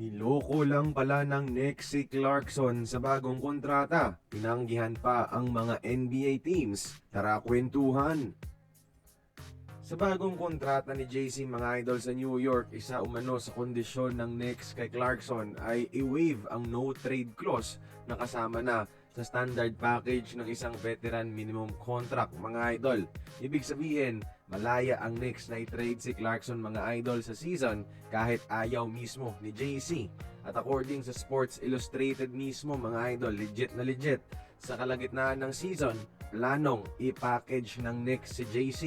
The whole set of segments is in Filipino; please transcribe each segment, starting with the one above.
Niloko lang pala ng Knicks si Clarkson sa bagong kontrata. Tinanggihan pa ang mga NBA teams. Tara kwentuhan! Sa bagong kontrata ni JC mga idol sa New York, isa umano sa kondisyon ng Knicks kay Clarkson ay i-waive ang no-trade clause na kasama na sa standard package ng isang veteran minimum contract mga idol. Ibig sabihin, malaya ang Knicks na i-trade si Clarkson mga idol sa season kahit ayaw mismo ni JC. At according sa Sports Illustrated mismo mga idol, legit sa kalagitnaan ng season, planong i-package ng Knicks si JC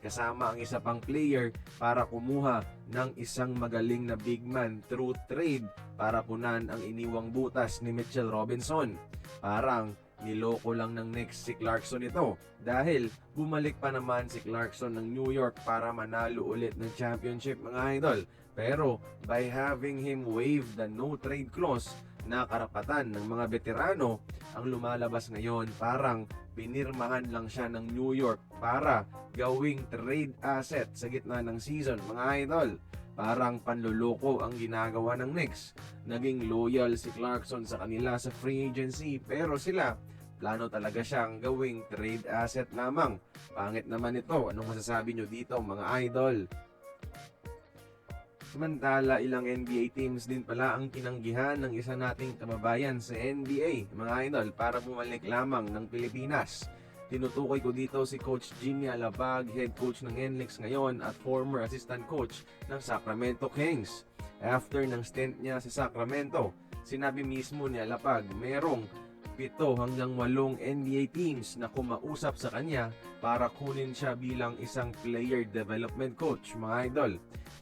kasama ang isa pang player para kumuha ng isang magaling na big man through trade para punan ang iniwang butas ni Mitchell Robinson. Parang niloko lang ng Knicks si Clarkson ito dahil bumalik pa naman si Clarkson ng New York para manalo ulit ng championship mga idol. Pero by having him waive the no trade clause na karapatan ng mga veterano, ang lumalabas ngayon parang pinirmahan lang siya ng New York para gawing trade asset sa gitna ng season mga idol. Parang panloloko ang ginagawa ng Knicks. Naging loyal si Clarkson sa kanila sa free agency pero sila plano talaga siyang gawing trade asset lamang. Pangit naman ito. Anong masasabi nyo dito mga idol? Samantala, ilang NBA teams din pala ang tinanggihan ng isa nating kababayan sa NBA, mga idol, para bumalik lamang ng Pilipinas. Tinutukoy ko dito si Coach Jimmy Alabag, head coach ng NLEX ngayon at former assistant coach ng Sacramento Kings. After ng stint niya sa Sacramento, sinabi mismo ni Alabag merong 7 hanggang 8 NBA teams na kumausap sa kanya para kunin siya bilang isang player development coach, mga idol.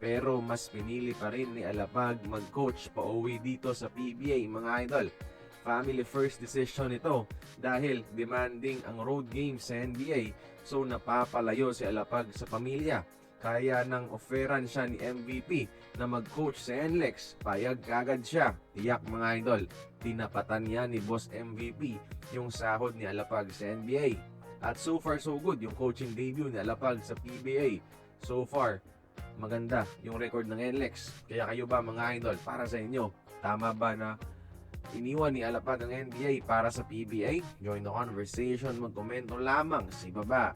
Pero mas pinili pa rin ni Alapag mag-coach pauwi dito sa PBA mga idol. Family first decision ito dahil demanding ang road games sa NBA, so napapalayo si Alapag sa pamilya. Kaya nang offeran siya ni MVP na mag-coach sa NLEX, payag kagad siya. Tiyak mga idol, tinapatan niya ni Boss MVP yung sahod ni Alapag sa NBA. At so far so good yung coaching debut ni Alapag sa PBA. So far, maganda yung record ng NLEX. Kaya kayo ba mga idol, para sa inyo, tama ba na iniwan ni Alapag ang NBA para sa PBA? Join the conversation, magkomento lamang sa ibaba.